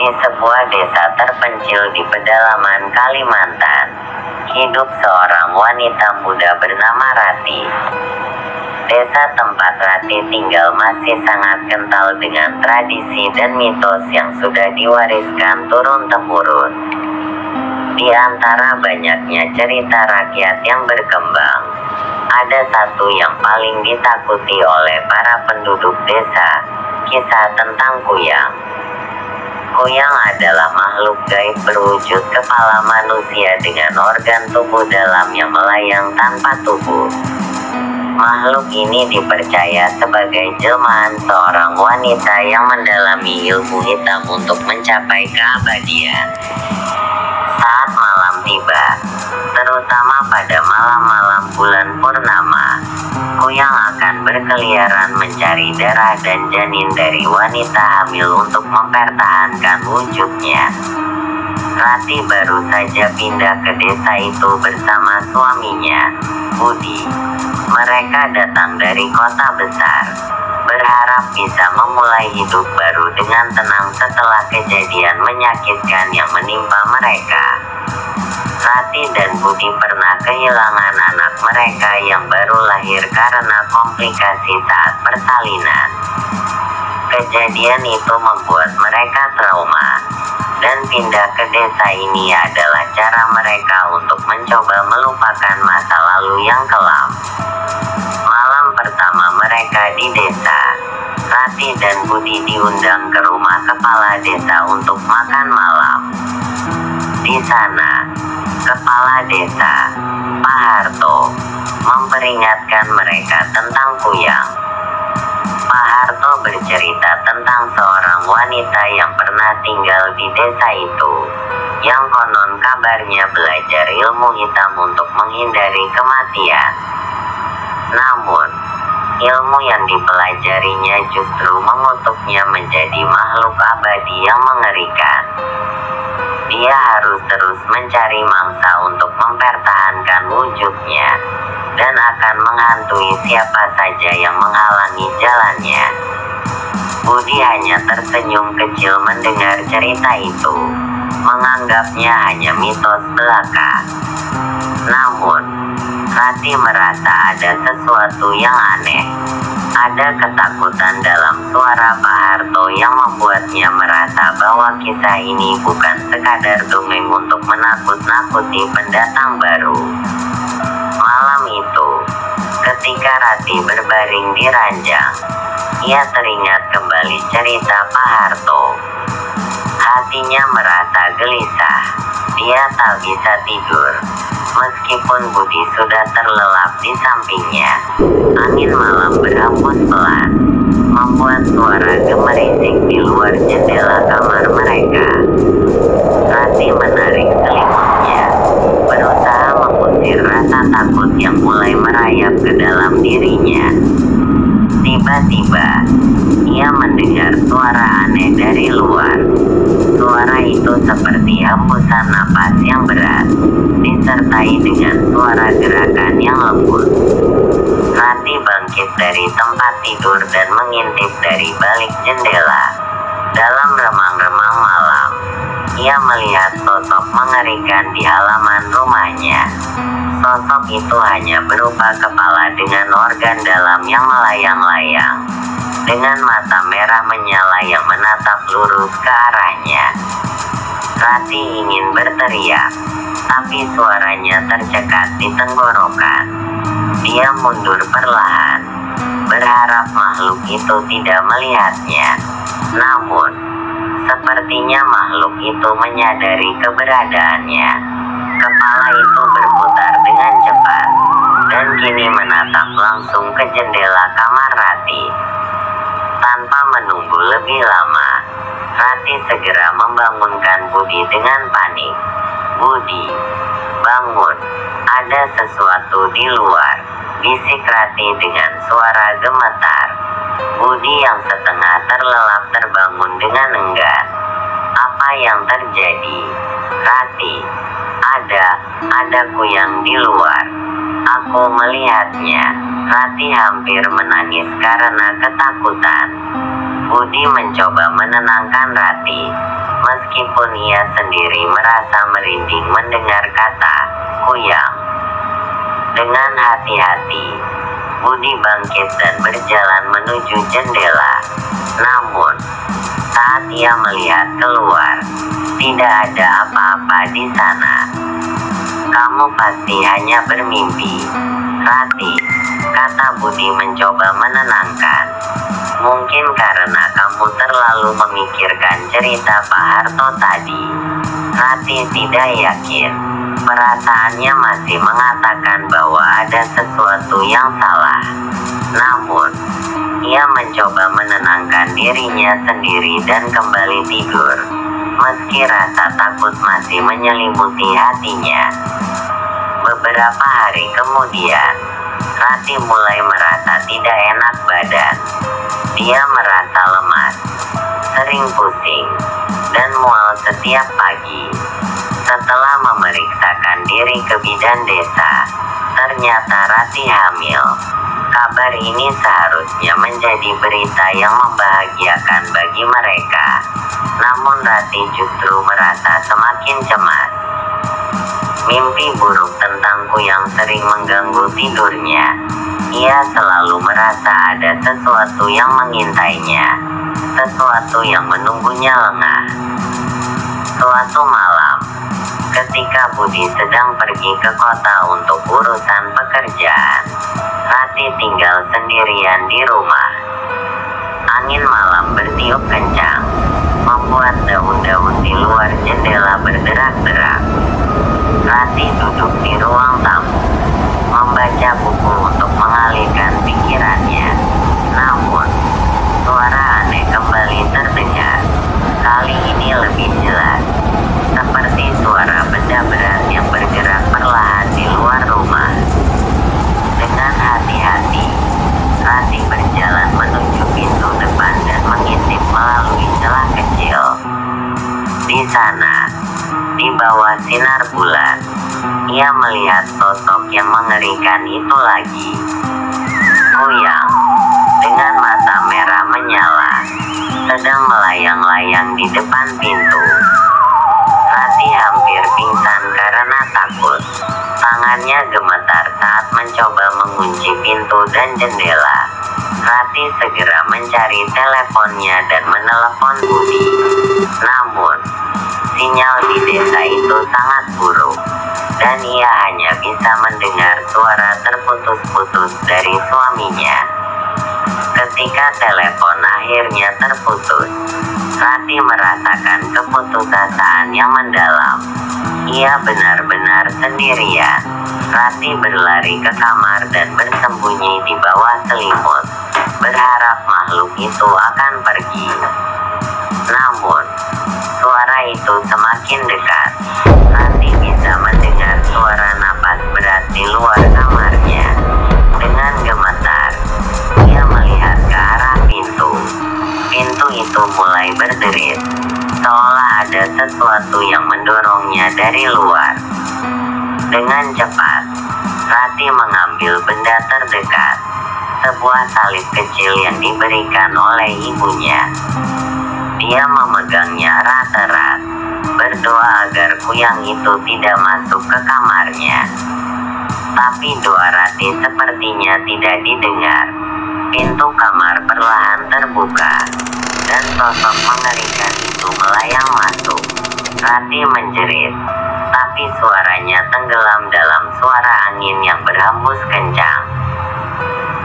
Di sebuah desa terpencil di pedalaman Kalimantan, hidup seorang wanita muda bernama Rati. Desa tempat Rati tinggal masih sangat kental dengan tradisi dan mitos yang sudah diwariskan turun-temurun. Di antara banyaknya cerita rakyat yang berkembang, ada satu yang paling ditakuti oleh para penduduk desa, kisah tentang Kuyang. Kuyang adalah makhluk gaib berwujud kepala manusia dengan organ tubuh dalam yang melayang tanpa tubuh. Makhluk ini dipercaya sebagai jelmaan seorang wanita yang mendalami ilmu hitam untuk mencapai keabadian. Saat malam tiba, terutama pada malam-malam bulan purnama, Kuyang akan berkeliaran mencari darah dan janin dari wanita hamil untuk mempertahankan wujudnya. Rati baru saja pindah ke desa itu bersama suaminya, Budi. Mereka datang dari kota besar, berharap bisa memulai hidup baru dengan tenang setelah kejadian menyakitkan yang menimpa mereka. Rati dan Budi pernah kehilangan anak mereka yang baru lahir karena komplikasi saat persalinan. Kejadian itu membuat mereka trauma, dan pindah ke desa ini adalah cara mereka untuk mencoba melupakan masa lalu yang kelam. Malam pertama mereka di desa, Rati dan Budi diundang ke rumah kepala desa untuk makan malam. Di sana, kepala desa, Pak Harto, memperingatkan mereka tentang Kuyang. Pak Harto bercerita tentang seorang wanita yang pernah tinggal di desa itu, yang konon kabarnya belajar ilmu hitam untuk menghindari kematian. Namun, ilmu yang dipelajarinya justru mengutuknya menjadi makhluk abadi yang mengerikan. Dia harus terus mencari mangsa untuk mempertahankan wujudnya, dan akan menghantui siapa saja yang menghalangi jalannya. Budi hanya tersenyum kecil mendengar cerita itu, menganggapnya hanya mitos belaka. Namun, Rati merasa ada sesuatu yang aneh. Ada ketakutan dalam suara Pak Harto yang membuatnya merasa bahwa kisah ini bukan sekadar dongeng untuk menakut-nakuti pendatang baru. Malam itu, ketika Rati berbaring di ranjang, ia teringat kembali cerita Pak Harto. Hatinya merasa gelisah. Dia tak bisa tidur, meskipun Budi sudah terlelap di sampingnya. Angin malam berhembus pelan, membuat suara gemerisik di luar jendela kamar mereka. Rati menarik selimutnya, berusaha mengusir rasa takut yang mulai merayap ke dalam dirinya. Tiba-tiba, ia mendengar suara aneh dari luar. Suara itu seperti hembusan napas yang berat, disertai dengan suara gerakan yang lembut. Rati bangkit dari tempat tidur dan mengintip dari balik jendela. Dalam remang-remang malam, ia melihat sosok mengerikan di halaman rumahnya. Sosok itu hanya berupa kepala dengan organ dalam yang melayang-layang, dengan mata merah menyala yang menatap lurus ke arahnya. Rati ingin berteriak, tapi suaranya tercekat di tenggorokan. Dia mundur perlahan, berharap makhluk itu tidak melihatnya. Namun, sepertinya makhluk itu menyadari keberadaannya. Kepala itu berputar dengan cepat, dan kini menatap langsung ke jendela kamar Rati. Tanpa menunggu lebih lama, Rati segera membangunkan Budi dengan panik. "Budi, bangun, ada sesuatu di luar," bisik Rati dengan suara gemetar. Budi yang setengah terlelap terbangun dengan enggan. "Apa yang terjadi, Rati?" Ada Kuyang di luar. Aku melihatnya." Rati hampir menangis karena ketakutan. Budi mencoba menenangkan Rati, meskipun ia sendiri merasa merinding mendengar kata "kuyang". Dengan hati-hati, Budi bangkit dan berjalan menuju jendela. Namun, saat ia melihat keluar, tidak ada apa-apa di sana. "Kamu pasti hanya bermimpi, Rati," kata Budi mencoba menenangkan. "Mungkin karena kamu terlalu memikirkan cerita Pak Harto tadi." Rati tidak yakin. Perasaannya masih mengatakan bahwa ada sesuatu yang salah. Namun, ia mencoba menenangkan dirinya sendiri dan kembali tidur, meski rasa takut masih menyelimuti hatinya. Beberapa hari kemudian, Rati mulai merasa tidak enak badan. Dia merasa lemas, sering pusing, dan mual setiap pagi. Setelah memeriksakan diri ke bidan desa, ternyata Rati hamil. Kabar ini seharusnya menjadi berita yang membahagiakan bagi mereka. Namun Rati justru merasa semakin cemas. Mimpi buruk tentang kuyang sering mengganggu tidurnya. Ia selalu merasa ada sesuatu yang mengintainya, sesuatu yang menunggunya lengah. Suatu malam, ketika Budi sedang pergi ke kota untuk urusan pekerjaan, Rati tinggal sendirian di rumah. Angin malam bertiup kencang, membuat daun-daun di luar jendela berderak-derak. Rati duduk di ruang tamu, membaca buku untuk mengalihkan pikirannya. Namun, suara aneh kembali terdengar. Kali ini lebih jelas, seperti suara benda berat yang bergerak perlahan di luar rumah. Dengan hati-hati, Rati berjalan menuju pintu depan dan mengintip melalui celah kecil. Di sana, di bawah sinar bulan, ia melihat sosok yang mengerikan itu lagi. Kuyang, dengan mata merah menyala, sedang melayang-layang di depan pintu. Rati hampir pingsan karena takut. Tangannya gemetar saat mencoba mengunci pintu dan jendela. Rati segera mencari teleponnya dan menelepon Budi. Namun, sinyal di desa itu sangat buruk, dan ia hanya bisa mendengar suara terputus-putus dari suaminya. Ketika telepon akhirnya terputus, Rati merasakan keputusasaan yang mendalam. Ia benar-benar sendirian. Rati berlari ke kamar dan bersembunyi di bawah selimut, berharap makhluk itu akan pergi. Namun, suara itu semakin dekat. Rati bisa mendengar suara napas berat di luar kamarnya. Dengan gemetar, ia melihat ke arah pintu. Pintu itu mulai berderit, seolah ada sesuatu yang mendorongnya dari luar. Dengan cepat, Rati mengambil benda terdekat, sebuah salib kecil yang diberikan oleh ibunya. Dia memegangnya erat-erat, berdoa agar kuyang itu tidak masuk ke kamarnya. Tapi doa Rati sepertinya tidak didengar. Pintu kamar perlahan terbuka, dan sosok mengerikan itu melayang masuk. Rati menjerit, tapi suaranya tenggelam dalam suara angin yang berhembus kencang.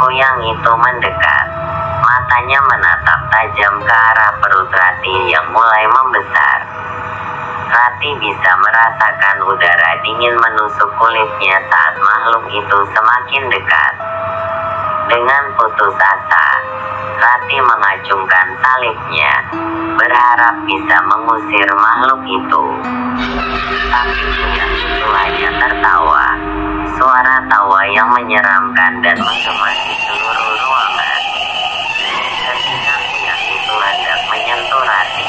Kuyang itu mendekat. Matanya menatap tajam ke arah perut Rati yang mulai membesar. Rati bisa merasakan udara dingin menusuk kulitnya saat makhluk itu semakin dekat. Dengan putus asa, Rati mengacungkan salibnya, berharap bisa mengusir makhluk itu. Tapi kuyang itu hanya tertawa, suara tawa yang menyeramkan dan menggemasi seluruh ruangan. Ketika kuyang itu hendak menyentuh Rati,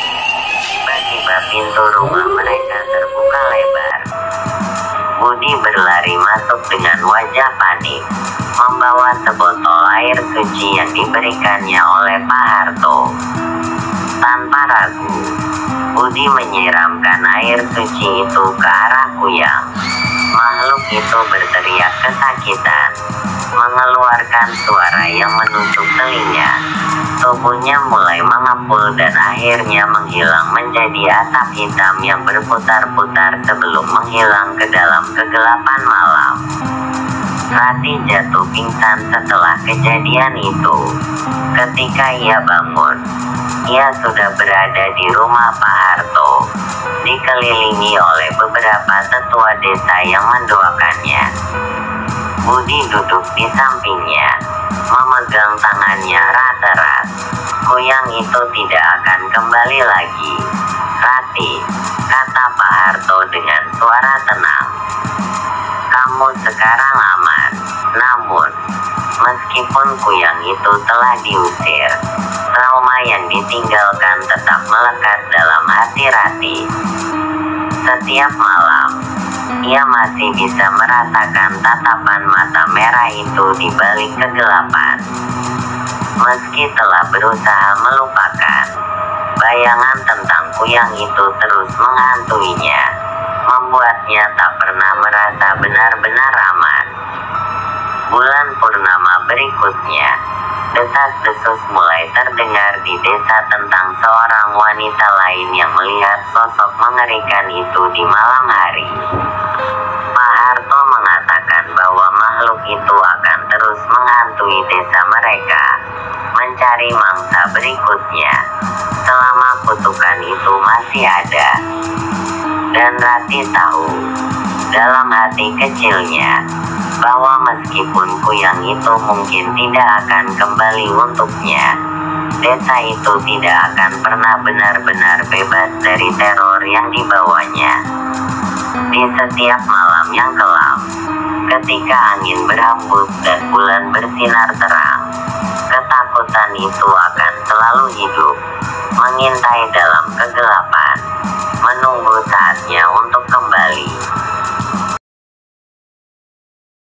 tiba-tiba pintu rumah mereka terbuka lebar. Budi berlari masuk dengan wajah panik, membawa sebotol air suci yang diberikannya oleh Pak Harto. Tanpa ragu, Budi menyiramkan air suci itu ke arah Kuyang. Makhluk itu berteriak kesakitan, mengeluarkan suara yang menusuk telinga. Tubuhnya mulai mengepul dan akhirnya menghilang menjadi asap hitam yang berputar-putar sebelum menghilang ke dalam kegelapan malam. Rati jatuh pingsan setelah kejadian itu. Ketika ia bangun, ia sudah berada di rumah Pak Harto, dikelilingi oleh beberapa tetua desa yang mendoakannya. Budi duduk di sampingnya, memegang tangannya erat-erat. Kuyang itu tidak akan kembali lagi, Rati, kata Pak Harto dengan suara tenang. Kamu sekarang aman, namun, meskipun Kuyang itu telah diusir, trauma yang ditinggalkan tetap melekat dalam hati Rati. Setiap malam, ia masih bisa merasakan tatapan mata merah itu di balik kegelapan. Meski telah berusaha melupakan, bayangan tentang Kuyang itu terus menghantuinya, membuatnya tak pernah merasa benar-benar aman. Bulan purnama berikutnya, desas-desus mulai terdengar di desa tentang seorang wanita lain yang melihat sosok mengerikan itu di malam hari. Pak Harto mengatakan bahwa makhluk itu akan terus menghantui desa mereka, mencari mangsa berikutnya, selama kutukan itu masih ada. Dan Rati tahu, dalam hati kecilnya, bahwa meskipun Kuyang itu mungkin tidak akan kembali untuknya, desa itu tidak akan pernah benar-benar bebas dari teror yang dibawanya. Di setiap malam yang kelam, ketika angin berhembus dan bulan bersinar terang, ketakutan itu akan selalu hidup, mengintai dalam kegelapan, menunggu saatnya untuk kembali.